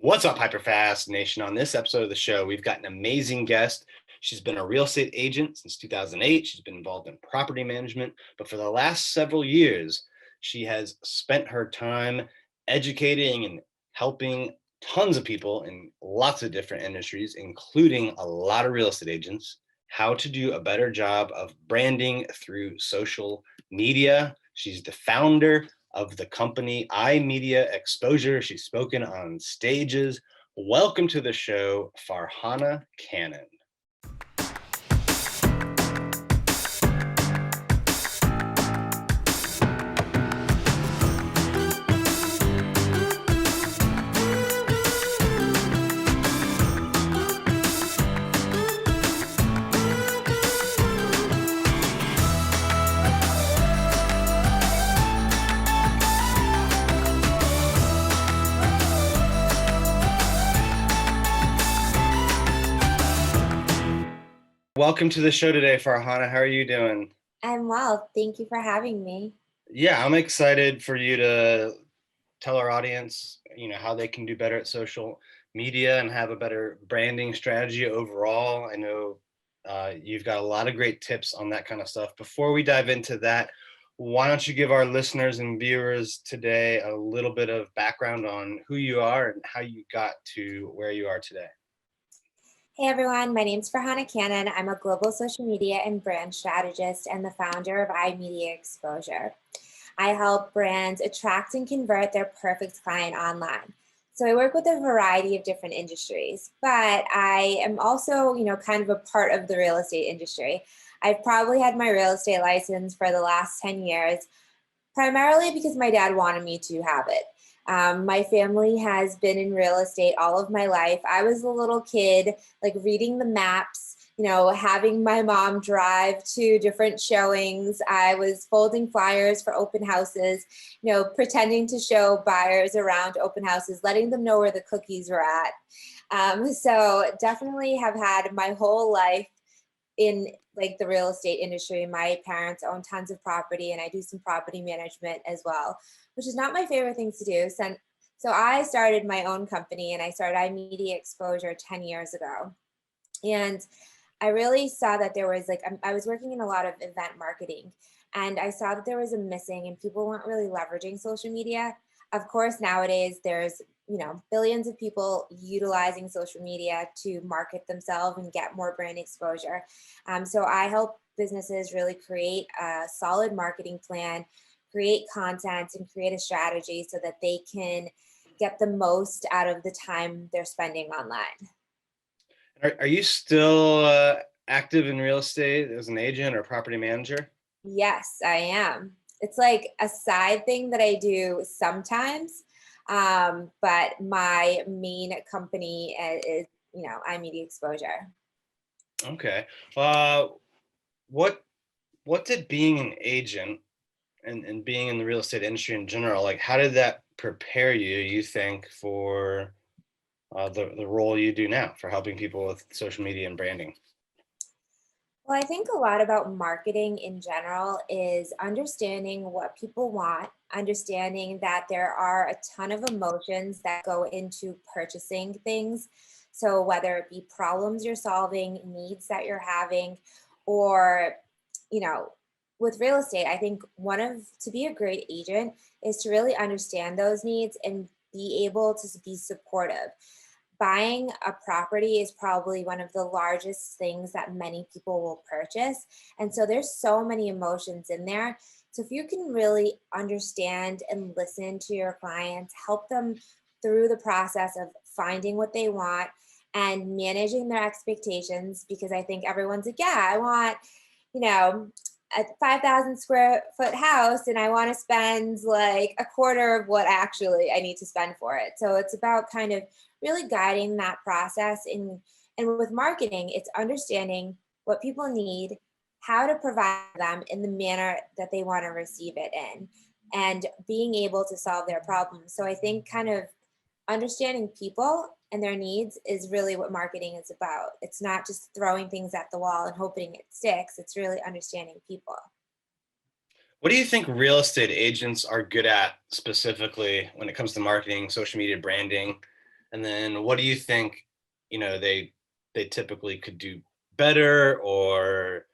What's up, HyperFast Nation? On this episode of the show, we've got an amazing guest. She's been a real estate agent since 2008. She's been involved in property management, but for the last several years, she has spent her time educating and helping tons of people in lots of different industries, including a lot of real estate agents, how to do a better job of branding through social media. She's the founder of the company iMedia Exposure. She's spoken on stages. Welcome to the show, Farhana Cannon. Welcome to the show today, Farhana. How are you doing? I'm well. Thank you for having me. Yeah, I'm excited for you to tell our audience, how they can do better at social media and have a better branding strategy overall. I know you've got a lot of great tips on that kind of stuff. Before we dive into that, why don't you give our listeners and viewers today a little bit of background on who you are and how you got to where you are today? Hey everyone, my name is Farhana Cannon. I'm a global social media and brand strategist and the founder of iMedia Exposure. I help brands attract and convert their perfect client online. So I work with a variety of different industries, but I am also, kind of a part of the real estate industry. I've probably had my real estate license for the last 10 years, primarily because my dad wanted me to have it. My family has been in real estate all of my life. I was a little kid, like reading the maps, having my mom drive to different showings. I was folding flyers for open houses, pretending to show buyers around open houses, letting them know where the cookies were at. So definitely have had my whole life in like the real estate industry. My parents own tons of property and I do some property management as well, which is not my favorite things to do. So I started my own company and I started iMedia Exposure 10 years ago. And I really saw that there was I was working in a lot of event marketing and I saw that there was a missing and people weren't really leveraging social media. Of course, nowadays there's billions of people utilizing social media to market themselves and get more brand exposure. So I help businesses really create a solid marketing plan, create content, and create a strategy so that they can get the most out of the time they're spending online. Are you still active in real estate as an agent or property manager? Yes, I am. It's like a side thing that I do sometimes. But my main company is, iMedia Exposure. Okay. What did being an agent and being in the real estate industry in general, like how did that prepare you think, for the role you do now for helping people with social media and branding? Well, I think a lot about marketing in general is understanding what people want, understanding that there are a ton of emotions that go into purchasing things. So whether it be problems you're solving, needs that you're having, or, you know, with real estate, I think to be a great agent is to really understand those needs and be able to be supportive. Buying a property is probably one of the largest things that many people will purchase. And so there's so many emotions in there. So if you can really understand and listen to your clients, help them through the process of finding what they want and managing their expectations, because I think everyone's like, yeah, I want, you know, a 5,000 square foot house and I want to spend like a quarter of what actually I need to spend for it. So it's about kind of really guiding that process and with marketing, it's understanding what people need, how to provide them in the manner that they want to receive it in, and being able to solve their problems. So I think kind of understanding people and their needs is really what marketing is about. It's not just throwing things at the wall and hoping it sticks. It's really understanding people. What do you think real estate agents are good at specifically when it comes to marketing, social media, branding? And then what do you think, they typically could do better, or,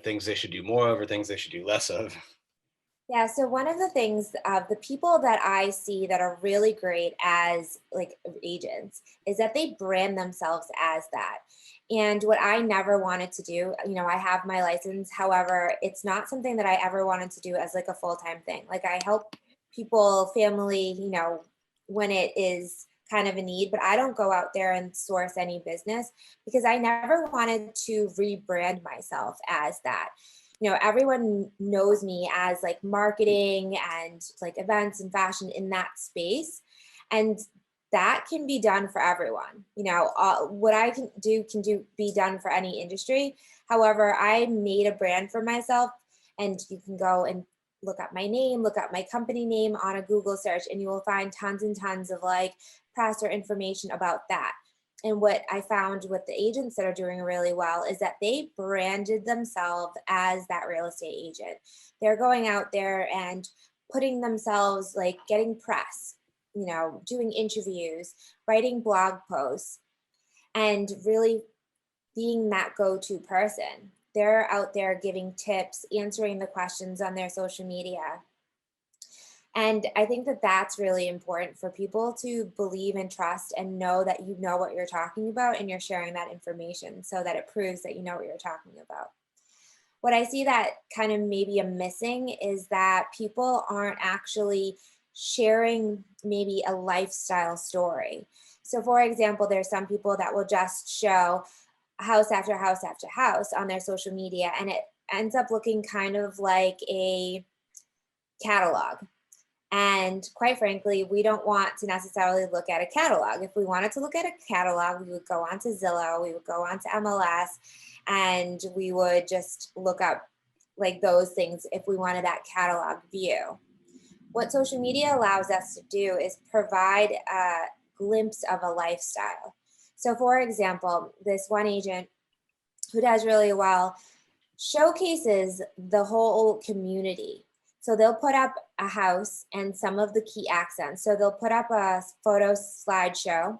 things they should do more of or things they should do less of? Yeah, so one of the things of the people that I see that are really great as like agents is that they brand themselves as that. And what I never wanted to do, I have my license. However, it's not something that I ever wanted to do as like a full-time thing. Like I help people, family, when it is kind of a need, but I don't go out there and source any business because I never wanted to rebrand myself as that. Everyone knows me as like marketing and like events and fashion in that space. And that can be done for everyone. What I can do be done for any industry. However, I made a brand for myself, and you can go and look up my name, look up my company name on a Google search, and you will find tons and tons of like press or information about that. And what I found with the agents that are doing really well is that they branded themselves as that real estate agent. They're going out there and putting themselves like getting press, doing interviews, writing blog posts, and really being that go-to person. They're out there giving tips, answering the questions on their social media. And I think that that's really important for people to believe and trust and know that you know what you're talking about and you're sharing that information so that it proves that you know what you're talking about. What I see that kind of maybe a missing is that people aren't actually sharing maybe a lifestyle story. So, for example, there's some people that will just show house after house after house on their social media, and it ends up looking kind of like a catalog. And quite frankly, we don't want to necessarily look at a catalog. If we wanted to look at a catalog, we would go onto Zillow, we would go onto MLS, and we would just look up like those things if we wanted that catalog view. What social media allows us to do is provide a glimpse of a lifestyle. So, for example, this one agent who does really well showcases the whole community. So they'll put up a house and some of the key accents. So they'll put up a photo slideshow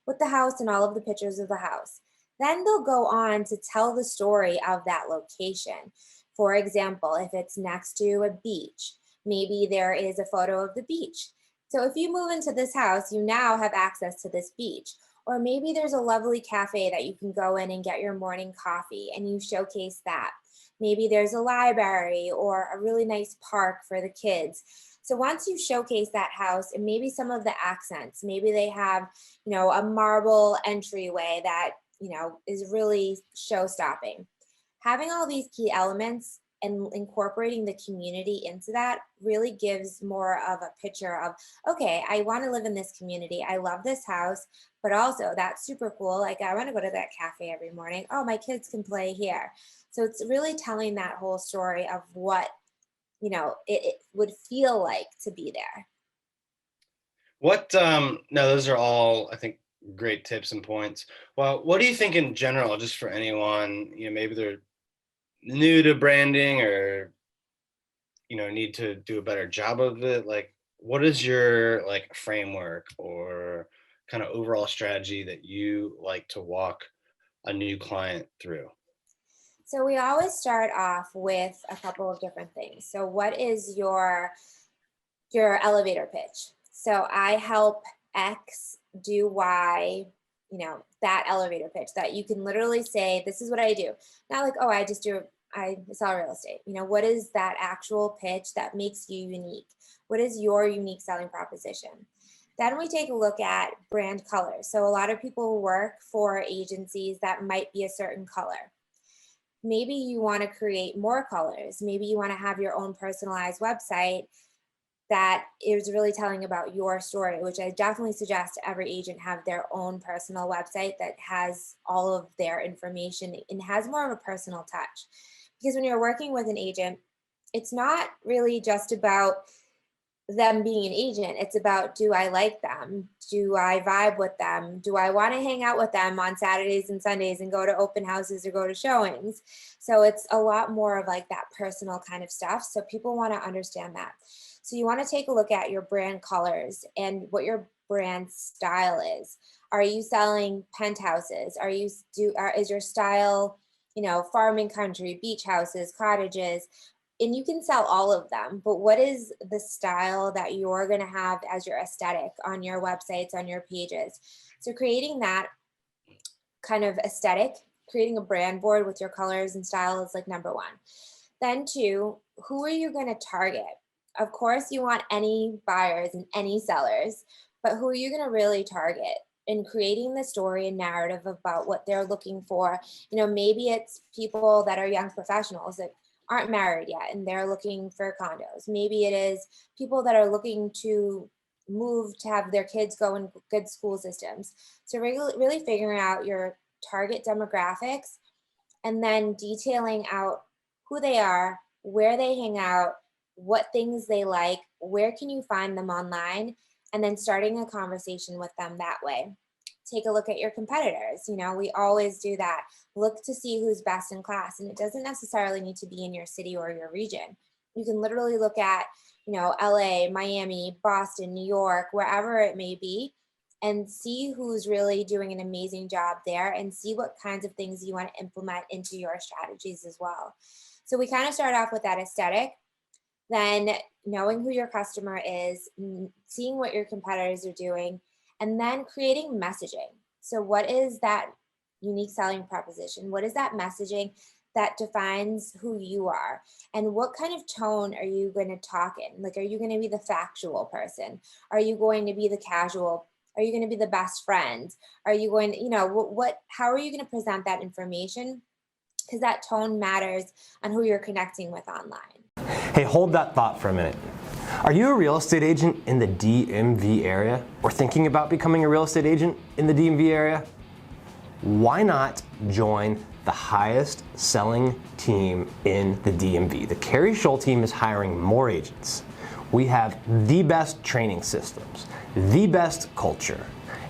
with the house and all of the pictures of the house. Then they'll go on to tell the story of that location. For example, if it's next to a beach, maybe there is a photo of the beach. So if you move into this house, you now have access to this beach. Or maybe there's a lovely cafe that you can go in and get your morning coffee and you showcase that. Maybe there's a library or a really nice park for the kids. So once you showcase that house and maybe some of the accents, maybe they have, a marble entryway that, is really show stopping. Having all these key elements and incorporating the community into that really gives more of a picture of, okay, I want to live in this community. I love this house, but also that's super cool. Like I want to go to that cafe every morning. Oh, my kids can play here. So it's really telling that whole story of what, it would feel like to be there. No, those are all, I think, great tips and points. Well, what do you think in general, just for anyone, maybe they're new to branding or, need to do a better job of it? Like, what is your like framework or kind of overall strategy that you like to walk a new client through? So we always start off with a couple of different things. So what is your elevator pitch? So I help X do Y, that elevator pitch that you can literally say, this is what I do. Not like, oh, I sell real estate. What is that actual pitch that makes you unique? What is your unique selling proposition? Then we take a look at brand colors. So a lot of people work for agencies that might be a certain color. Maybe you want to create more colors. Maybe you want to have your own personalized website that is really telling about your story, which I definitely suggest every agent have their own personal website that has all of their information and has more of a personal touch. Because when you're working with an agent, it's not really just about them being an agent. It's about, do I like them? Do I vibe with them? Do I want to hang out with them on Saturdays and Sundays and go to open houses or go to showings? So it's a lot more of like that personal kind of stuff. So people want to understand that. So you want to take a look at your brand colors and what your brand style is. Are you selling penthouses? Is your style, farming country, beach houses, cottages? And you can sell all of them, but what is the style that you're going to have as your aesthetic on your websites, on your pages? So creating that kind of aesthetic, creating a brand board with your colors and style is like number one. Then two, who are you going to target? Of course, you want any buyers and any sellers, but who are you going to really target? In creating the story and narrative about what they're looking for. Maybe it's people that are young professionals that aren't married yet and they're looking for condos. Maybe it is people that are looking to move to have their kids go in good school systems. So really figuring out your target demographics and then detailing out who they are, where they hang out, what things they like, where can you find them online, and then starting a conversation with them that way. Take a look at your competitors. We always do that. Look to see who's best in class. And it doesn't necessarily need to be in your city or your region. You can literally look at, LA, Miami, Boston, New York, wherever it may be, and see who's really doing an amazing job there and see what kinds of things you want to implement into your strategies as well. So we kind of start off with that aesthetic, then knowing who your customer is, seeing what your competitors are doing, and then creating messaging. So what is that unique selling proposition? What is that messaging that defines who you are? And what kind of tone are you going to talk in? Like, are you going to be the factual person? Are you going to be the casual? Are you going to be the best friend? Are you going to, how are you going to present that information? Because that tone matters on who you're connecting with online. Hey, hold that thought for a minute. Are you a real estate agent in the DMV area or thinking about becoming a real estate agent in the DMV area? Why not join the highest selling team in the DMV? The KERI team is hiring more agents. We have the best training systems, the best culture,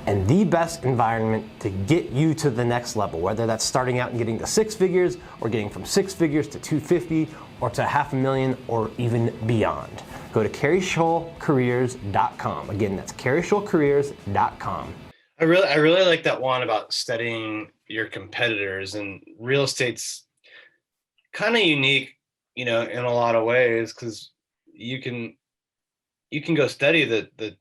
and the best environment to get you to the next level, whether that's starting out and getting to 6 figures or getting from 6 figures to 250 or to $500,000 or even beyond. Go to kerishoalcareers.com. Again, that's kerishoalcareers.com. I really like that one about studying your competitors, and real estate's kind of unique, in a lot of ways, because you can go study the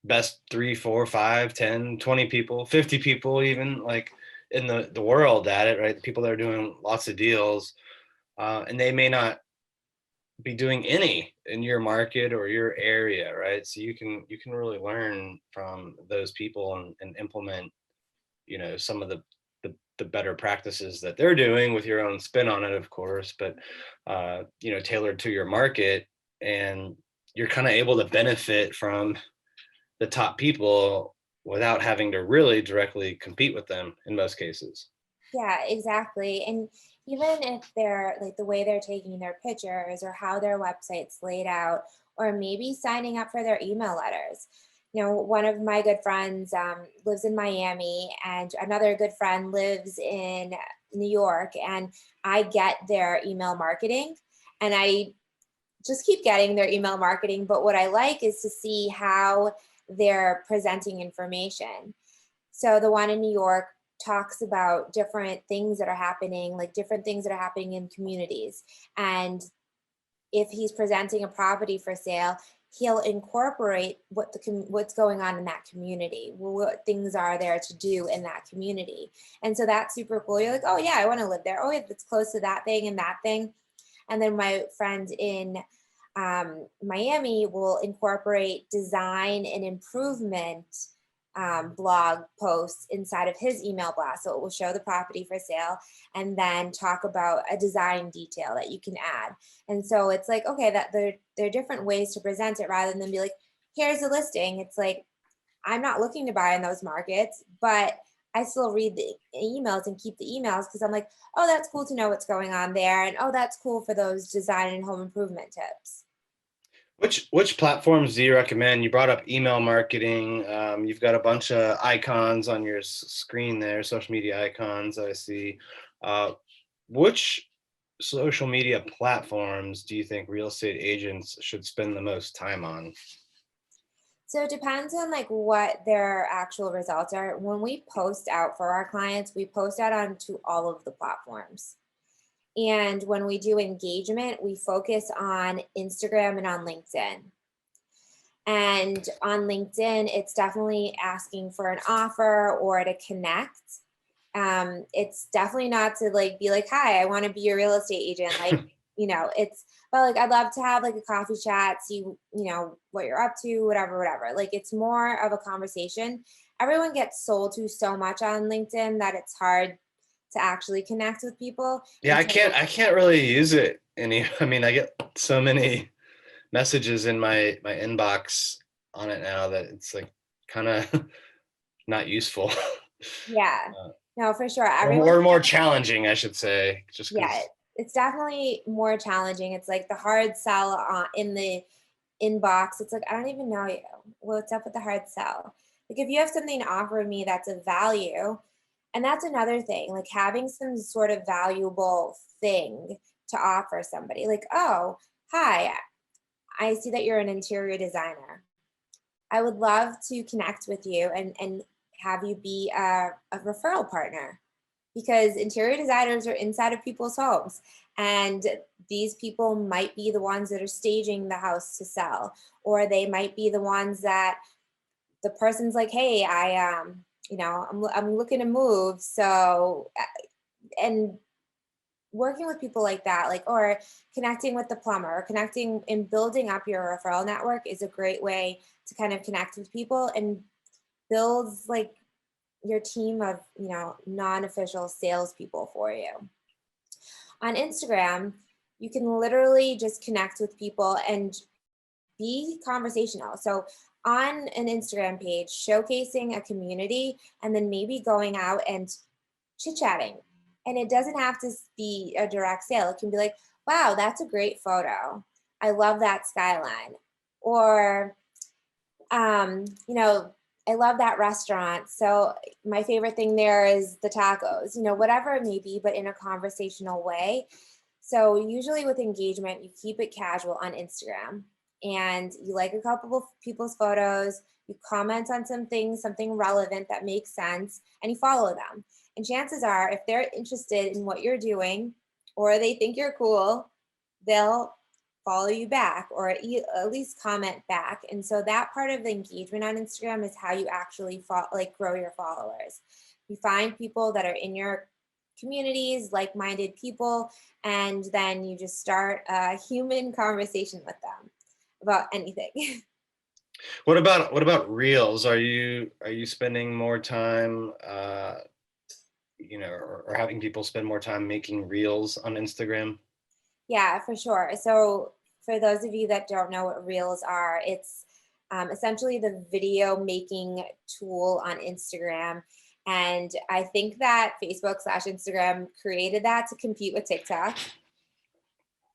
best 3, 4, 5, 10, 20 people, 50 people, even like in the world at it, right? The people that are doing lots of deals, and they may not be doing any in your market or your area, right? So you can really learn from those people and implement, some of the better practices that they're doing with your own spin on it, of course, but tailored to your market, and you're kind of able to benefit from the top people without having to really directly compete with them in most cases. Yeah, exactly. And even if they're like the way they're taking their pictures or how their website's laid out, or maybe signing up for their email letters. One of my good friends lives in Miami, and another good friend lives in New York, and I get their email marketing, and I just keep getting their email marketing. But what I like is to see how they're presenting information. So the one in New York talks about different things that are happening, like different things that are happening in communities. And if he's presenting a property for sale, he'll incorporate what's going on in that community, what things are there to do in that community. And so that's super cool. You're like, oh yeah, I want to live there. Oh, it's close to that thing and that thing. And then my friend in Miami will incorporate design and improvement blog posts inside of his email blast. So it will show the property for sale and then talk about a design detail that you can add. And so it's like, okay, that there are different ways to present it rather than be like, here's a listing. It's like, I'm not looking to buy in those markets, but I still read the emails and keep the emails because I'm like, oh, that's cool to know what's going on there. And oh, that's cool for those design and home improvement tips. Which platforms do you recommend? You brought up email marketing. You've got a bunch of icons on your screen there, social media icons, I see. Which social media platforms do you think real estate agents should spend the most time on? So it depends on like what their actual results are. When we post out for our clients, we post out onto all of the platforms. And when we do engagement, we focus on Instagram and on LinkedIn. And on LinkedIn, it's definitely asking for an offer or to connect. It's definitely not to like be like, hi, I want to be a real estate agent. Like, it's, but like, I'd love to have like a coffee chat, see, what you're up to, whatever. Like, it's more of a conversation. Everyone gets sold to so much on LinkedIn that it's hard to actually connect with people. Yeah, And I can't really use it any. I mean, I get so many messages in my inbox on it now that it's like kind of not useful. yeah, no, for sure. Or more challenging, I should say, just Yeah, because. it's definitely more challenging. It's like the hard sell in the inbox. It's like, I don't even know you. What's up with the hard sell? Like, if you have something to offer me that's of value, and that's another thing, like having some sort of valuable thing to offer somebody. Like, oh, hi, I see that you're an interior designer. I would love to connect with you and have you be a referral partner, because interior designers are inside of people's homes, and these people might be the ones that are staging the house to sell, or they might be the ones that the person's like, hey, I'm looking to move. So, and working with people like that, like, or connecting with the plumber, or connecting and building up your referral network is a great way to kind of connect with people and builds like your team of non-official salespeople for you. On Instagram, you can literally just connect with people and be conversational. So on an Instagram page, showcasing a community and then maybe going out and chit-chatting. And it doesn't have to be a direct sale. It can be like, wow, that's a great photo. I love that skyline. Or I love that restaurant. So my favorite thing there is the tacos, whatever it may be, but in a conversational way. So usually with engagement, you keep it casual on Instagram and you like a couple of people's photos, you comment on something relevant that makes sense, and you follow them. And chances are, if they're interested in what you're doing or they think you're cool, they'll follow you back or at least comment back. And so that part of the engagement on Instagram is how you actually grow your followers. You find people that are in your communities, like-minded people, and then you just start a human conversation with them about anything. What about reels? Are you spending more time or having people spend more time making reels on Instagram? Yeah, for sure. So for those of you that don't know what reels are, it's essentially the video making tool on Instagram. And I think that Facebook/Instagram created that to compete with TikTok.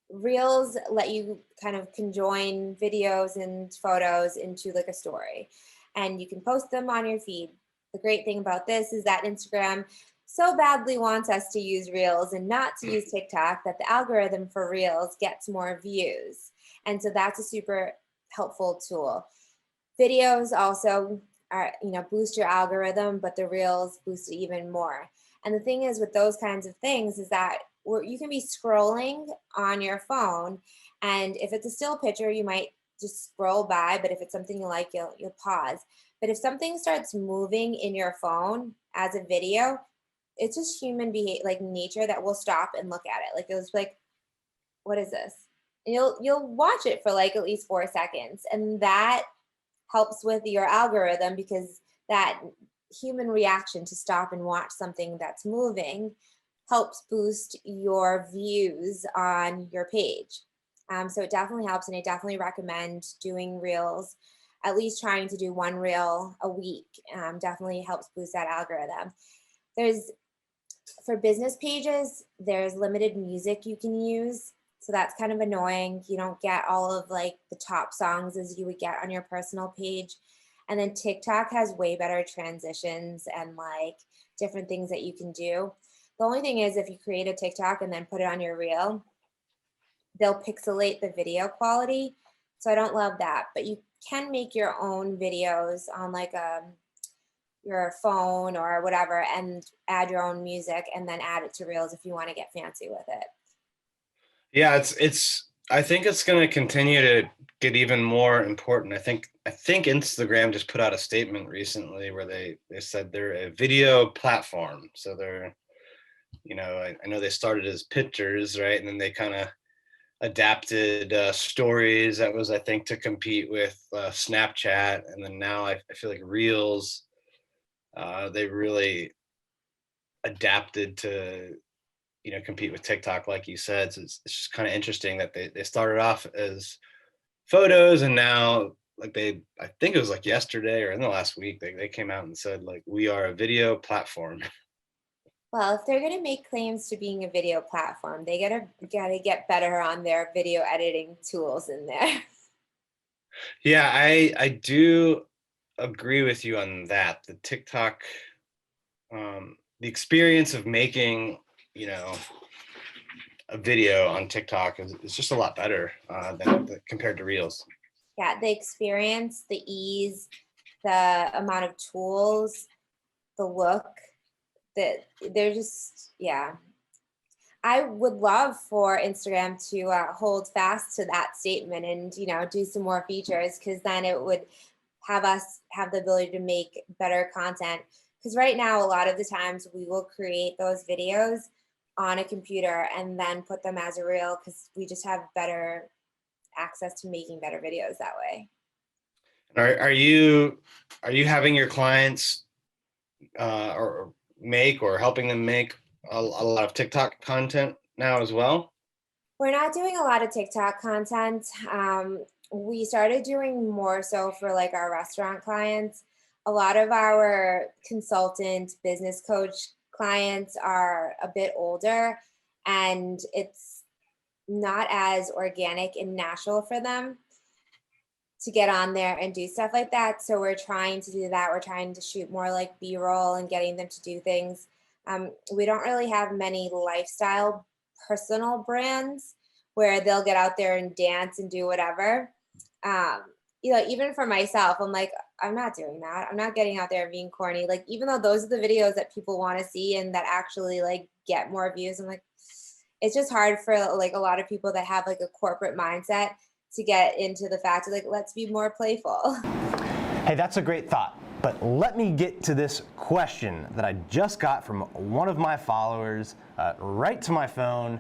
Reels let you kind of conjoin videos and photos into like a story, and you can post them on your feed. The great thing about this is that Instagram so badly wants us to use Reels and not to use TikTok that the algorithm for Reels gets more views. And so that's a super helpful tool. Videos also boost your algorithm, but the Reels boost it even more. And the thing is with those kinds of things is that you can be scrolling on your phone, and if it's a still picture, you might just scroll by, but if it's something you like, you'll pause. But if something starts moving in your phone as a video, it's just human behavior, like nature, that will stop and look at it. Like it was like, what is this? And you'll watch it for like at least 4 seconds, and that helps with your algorithm, because that human reaction to stop and watch something that's moving helps boost your views on your page. So it definitely helps, and I definitely recommend doing reels, at least trying to do one reel a week. Definitely helps boost that algorithm. For business pages, there's limited music you can use. So that's kind of annoying. You don't get all of like the top songs as you would get on your personal page. And then TikTok has way better transitions and like different things that you can do. The only thing is, if you create a TikTok and then put it on your reel, they'll pixelate the video quality. So I don't love that, but you can make your own videos on like your phone or whatever and add your own music and then add it to Reels if you want to get fancy with it. Yeah, I think it's going to continue to get even more important. I think Instagram just put out a statement recently where they said they're a video platform. So they're, I know they started as pictures, right? And then they kind of adapted stories. That was, I think, to compete with Snapchat. And then now I feel like Reels, they really adapted to compete with TikTok, like you said. So it's just kind of interesting that they started off as photos, and now like I think it was like yesterday or in the last week, they came out and said like, we are a video platform. Well, if they're going to make claims to being a video platform, they gotta get better on their video editing tools in there. Yeah, I do agree with you on that. The TikTok, the experience of making, a video on TikTok is just a lot better than compared to Reels. Yeah, the experience, the ease, the amount of tools, the look, that they're just, yeah. I would love for Instagram to hold fast to that statement and, do some more features, because then it would have us have the ability to make better content. Because right now, a lot of the times we will create those videos on a computer and then put them as a reel because we just have better access to making better videos that way. Are you having your clients or helping them make a lot of TikTok content now as well? We're not doing a lot of TikTok content. We started doing more so for like our restaurant clients. A lot of our consultant business coach clients are a bit older, and it's not as organic and natural for them to get on there and do stuff like that. So we're trying to do that. We're trying to shoot more like B-roll and getting them to do things. We don't really have many lifestyle personal brands where they'll get out there and dance and do whatever. Even for myself, I'm like, I'm not doing that. I'm not getting out there and being corny. Like, even though those are the videos that people want to see and that actually like get more views, I'm like, it's just hard for like a lot of people that have like a corporate mindset to get into the fact of like, let's be more playful. Hey, that's a great thought. But let me get to this question that I just got from one of my followers right to my phone.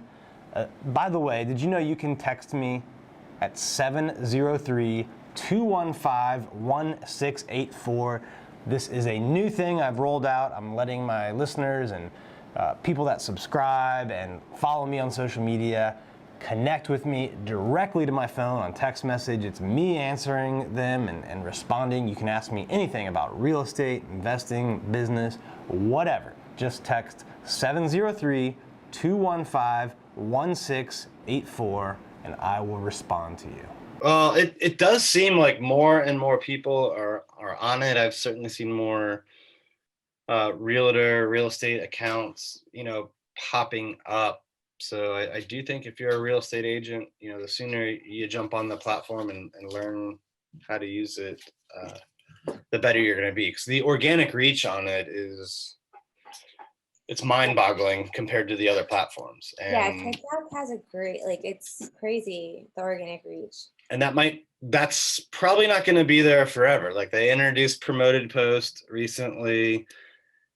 By the way, did you know you can text me at 703-215-1684? This is a new thing I've rolled out. I'm letting my listeners and people that subscribe and follow me on social media connect with me directly to my phone on text message. It's me answering them and responding. You can ask me anything about real estate, investing, business, whatever. Just text 703-215-1684 and I will respond to you. Well, it does seem like more and more people are on it. I've certainly seen more real estate accounts, popping up. So I do think if you're a real estate agent, the sooner you jump on the platform and learn how to use it, the better you're going to be. Because the organic reach on it it's mind-boggling compared to the other platforms. And yeah, TikTok has a great, it's crazy, the organic reach. And that's probably not going to be there forever. Like, they introduced promoted post recently,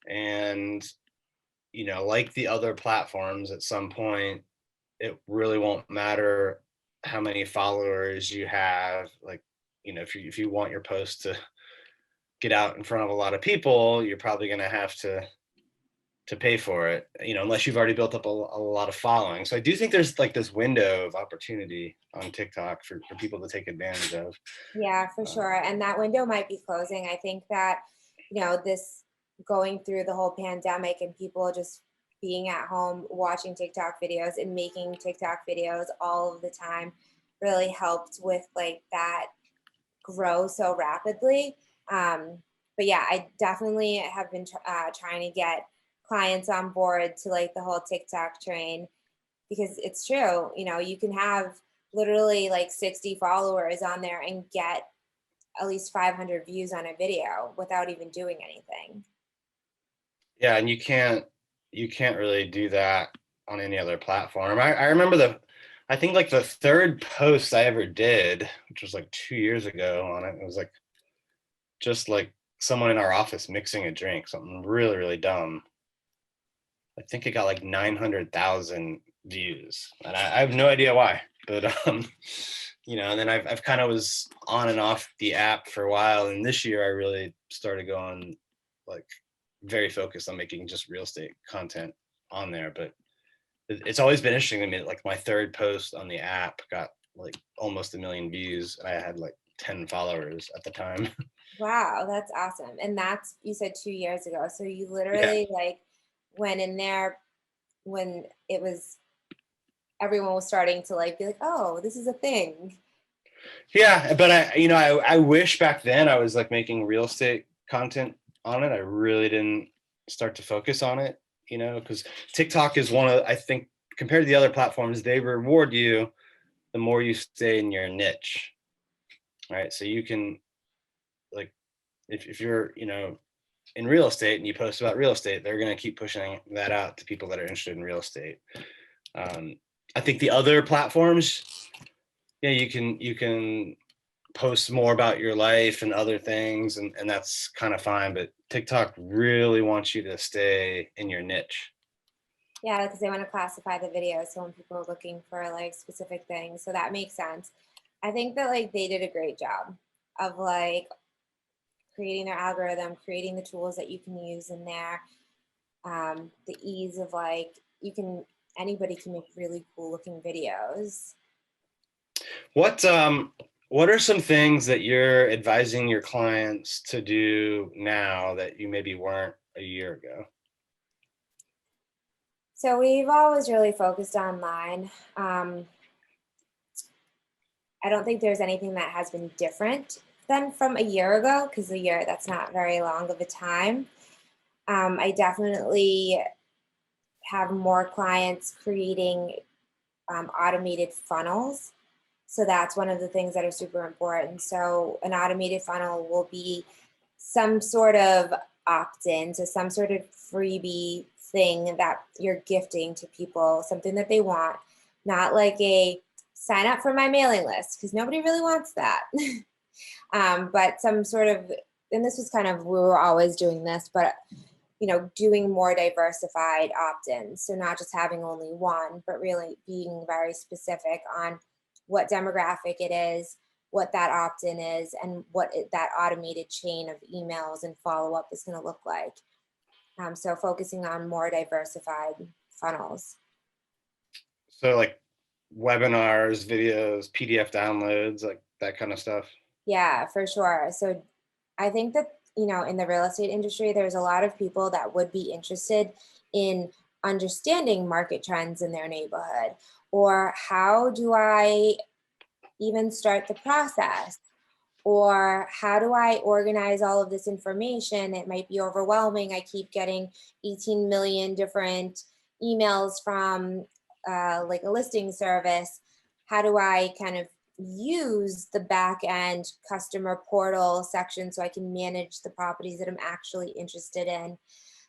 and like the other platforms, at some point it really won't matter how many followers you have. Like, if you want your post to get out in front of a lot of people, you're probably going to have to pay for it, unless you've already built up a lot of following. So I do think there's like this window of opportunity on TikTok for people to take advantage of. Yeah, for sure. And that window might be closing. I think that, this going through the whole pandemic and people just being at home watching TikTok videos and making TikTok videos all of the time really helped with like that grow so rapidly. But yeah, I definitely have been trying to get clients on board to like the whole TikTok train, because it's true. You can have literally like 60 followers on there and get at least 500 views on a video without even doing anything. Yeah, and you can't really do that on any other platform. I remember I think like the third post I ever did, which was like 2 years ago on it, it was like just like someone in our office mixing a drink, something really, really dumb. I think it got like 900,000 views, and I have no idea why, but and then I've kind of was on and off the app for a while, and this year I really started going like very focused on making just real estate content on there. But it's always been interesting to me. Like my third post on the app got like almost 1 million views, and I had like 10 followers at the time. Wow, that's awesome. And that's, you said 2 years ago. So you literally like went in there when it was, everyone was starting to like be like, oh, this is a thing. Yeah, but I wish back then I was like making real estate content on it. I really didn't start to focus on it, because TikTok is I think compared to the other platforms, they reward you the more you stay in your niche, right? So you can like, if you're, in real estate and you post about real estate, they're going to keep pushing that out to people that are interested in real estate. I think the other platforms, yeah, you can post more about your life and other things, and that's kind of fine, but TikTok really wants you to stay in your niche. Yeah, because they want to classify the videos, so when people are looking for like specific things, so that makes sense. I think that like they did a great job of like creating their algorithm, creating the tools that you can use in there, the ease of like anybody can make really cool looking videos. What are some things that you're advising your clients to do now that you maybe weren't a year ago? So we've always really focused online. I don't think there's anything that has been different than from a year ago, because a year, that's not very long of a time. I definitely have more clients creating automated funnels. So that's one of the things that are super important. So an automated funnel will be some sort of opt-in, so some sort of freebie thing that you're gifting to people, something that they want, not like a sign up for my mailing list, because nobody really wants that. But some sort of, and this was kind of, we were always doing this, but doing more diversified opt-ins. So not just having only one, but really being very specific on what demographic it is, what that opt-in is, and what that automated chain of emails and follow-up is going to look like. So focusing on more diversified funnels. So like webinars, videos, PDF downloads, like that kind of stuff. Yeah, for sure. So I think that, in the real estate industry, there's a lot of people that would be interested in understanding market trends in their neighborhood, or how do I even start the process, or how do I organize all of this information? It might be overwhelming. I keep getting 18 million different emails from like a listing service. How do I kind of use the back end customer portal section so I can manage the properties that I'm actually interested in?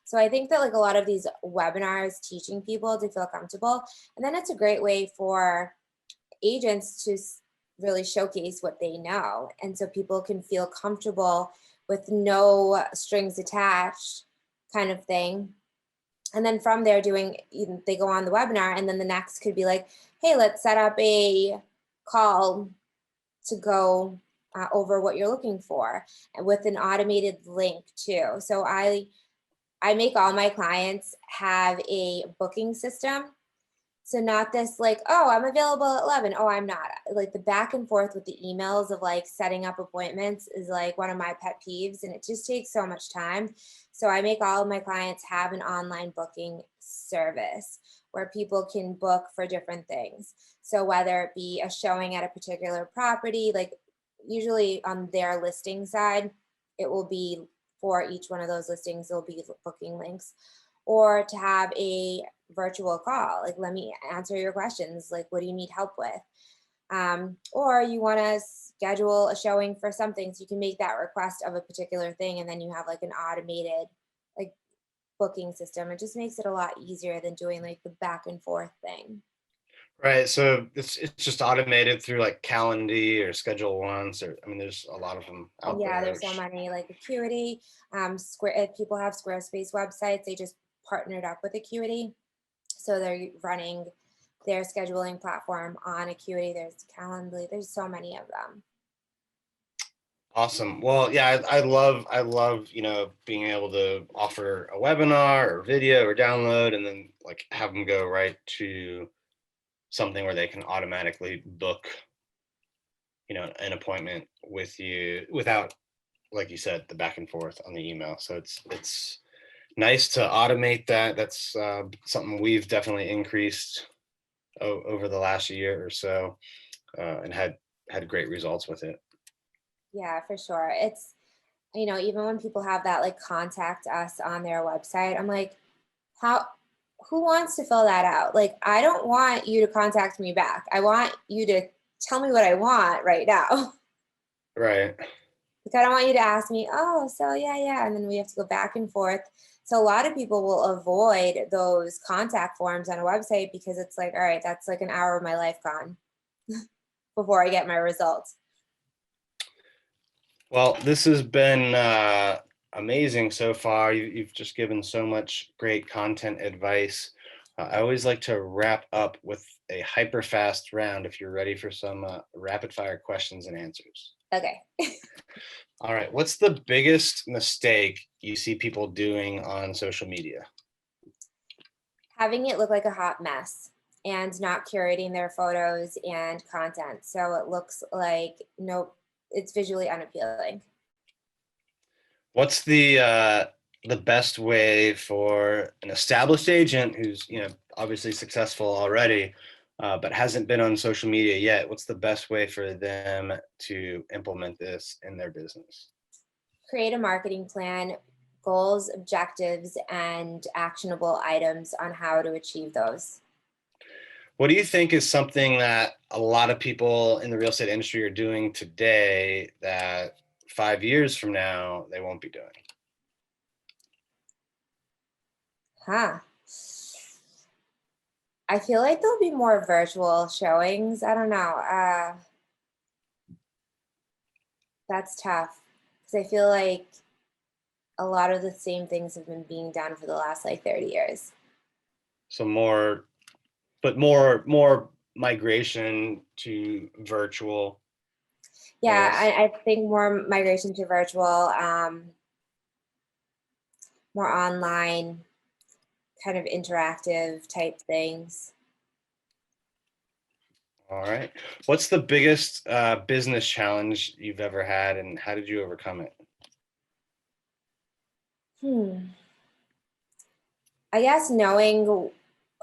So I think that like a lot of these webinars teaching people to feel comfortable, and then it's a great way for agents to really showcase what they know. And so people can feel comfortable with no strings attached kind of thing. And then from there they go on the webinar, and then the next could be like, hey, let's set up a call to go over what you're looking for, and with an automated link too. So I make all my clients have a booking system. So not this like, oh, I'm available at 11. Oh, I'm not. Like the back and forth with the emails of like setting up appointments is like one of my pet peeves, and it just takes so much time. So I make all of my clients have an online booking service where people can book for different things. So whether it be a showing at a particular property, like usually on their listing side, it will be for each one of those listings, there'll be booking links, or to have a virtual call, like let me answer your questions, like what do you need help with, Or you want to schedule a showing for something, so you can make that request of a particular thing, and then you have like an automated like booking system. It just makes it a lot easier than doing like the back and forth thing. Right. So it's just automated through like Calendly or Schedule Once, or I mean, there's a lot of them out Yeah, there. there's so many like Acuity. Square. If people have Squarespace websites, they just partnered up with Acuity, so they're running their scheduling platform on Acuity. There's Calendly. There's so many of them. Awesome. Well, yeah, I love, being able to offer a webinar or video or download, and then like have them go right to something where they can automatically book, an appointment with you without, like you said, the back and forth on the email. So it's nice to automate that. That's something we've definitely increased over the last year or so, and had great results with it. Yeah, for sure. It's, even when people have that like contact us on their website, I'm like, who wants to fill that out? Like, I don't want you to contact me back. I want you to tell me what I want right now. Right. Like, I don't want you to ask me, oh, so yeah. And then we have to go back and forth. So a lot of people will avoid those contact forms on a website because it's like, all right, that's like an hour of my life gone before I get my results. Well, this has been amazing so far. You've just given so much great content advice. I always like to wrap up with a hyper fast round if you're ready for some rapid fire questions and answers. Okay. All right. What's the biggest mistake you see people doing on social media? Having it look like a hot mess and not curating their photos and content. So it looks like, nope, it's visually unappealing. What's the best way for an established agent who's obviously successful already, but hasn't been on social media yet? What's the best way for them to implement this in their business? Create a marketing plan, goals, objectives, and actionable items on how to achieve those. What do you think is something that a lot of people in the real estate industry are doing today that 5 years from now they won't be doing? I feel like there'll be more virtual showings. I don't know. That's tough because I feel like a lot of the same things have been being done for the last like 30 years. So more migration to virtual. Yeah, I think more migration to virtual, more online, kind of interactive type things. All right. What's the biggest business challenge you've ever had, and how did you overcome it? I guess knowing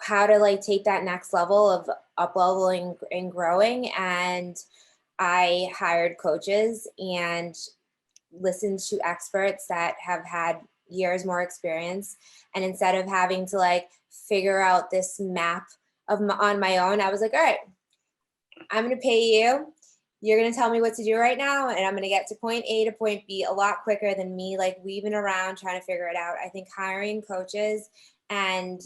how to like take that next level of up leveling and growing. And I hired coaches and listened to experts that have had years more experience. And instead of having to like figure out this map on my own, I was like, all right, I'm going to pay you. You're going to tell me what to do right now. And I'm going to get to point A to point B a lot quicker than me like weaving around trying to figure it out. I think hiring coaches and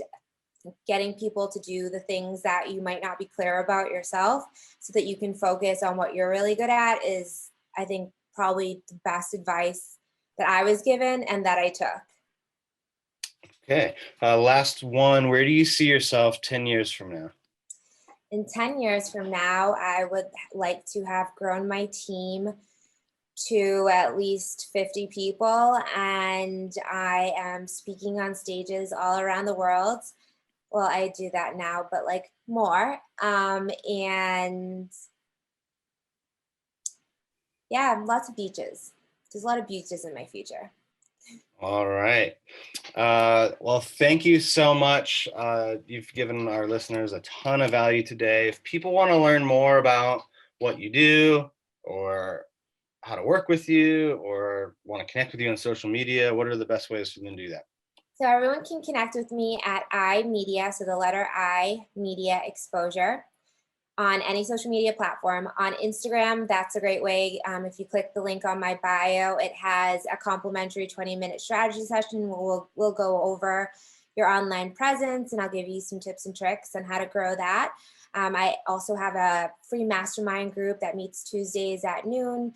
getting people to do the things that you might not be clear about yourself so that you can focus on what you're really good at is, I think, probably the best advice that I was given and that I took. Okay. Last one. Where do you see yourself 10 years from now? In 10 years from now, I would like to have grown my team to at least 50 people, and I am speaking on stages all around the world. Well, I do that now, but like more. And yeah, lots of beaches. There's a lot of beaches in my future. All right. Well, thank you so much. You've given our listeners a ton of value today. If people want to learn more about what you do or how to work with you or want to connect with you on social media, what are the best ways for them to do that? So everyone can connect with me at iMedia, so the letter I, Media Exposure, on any social media platform. On Instagram, that's a great way. If you click the link on my bio, it has a complimentary 20-minute strategy session where we'll go over your online presence, and I'll give you some tips and tricks on how to grow that. I also have a free mastermind group that meets Tuesdays at noon,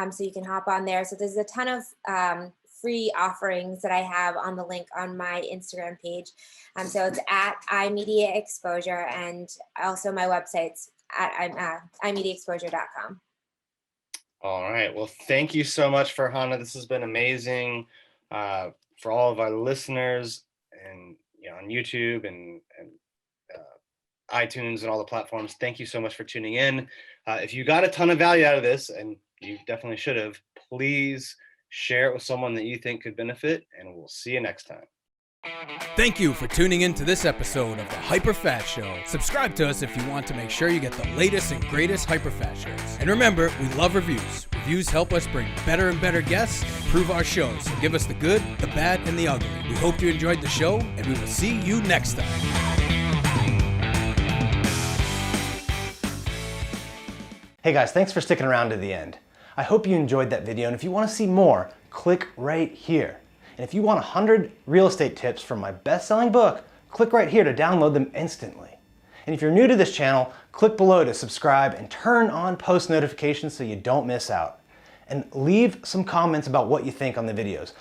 so you can hop on there. So there's a ton of free offerings that I have on the link on my Instagram page. So it's at iMedia Exposure, and also my website's at imediaexposure.com. All right. Well, thank you so much, Farhana. This has been amazing for all of our listeners, and on YouTube and iTunes and all the platforms. Thank you so much for tuning in. If you got a ton of value out of this, and you definitely should have, please share it with someone that you think could benefit, and we'll see you next time. Thank you for tuning in to this episode of the HyperFast Show. Subscribe to us if you want to make sure you get the latest and greatest HyperFast shows. And remember, we love reviews. Reviews help us bring better and better guests and improve our shows. So give us the good, the bad, and the ugly. We hope you enjoyed the show, and we will see you next time. Hey guys, thanks for sticking around to the end. I hope you enjoyed that video, and if you want to see more, click right here. And if you want 100 real estate tips from my best-selling book, click right here to download them instantly. And if you're new to this channel, click below to subscribe and turn on post notifications so you don't miss out. And leave some comments about what you think on the videos.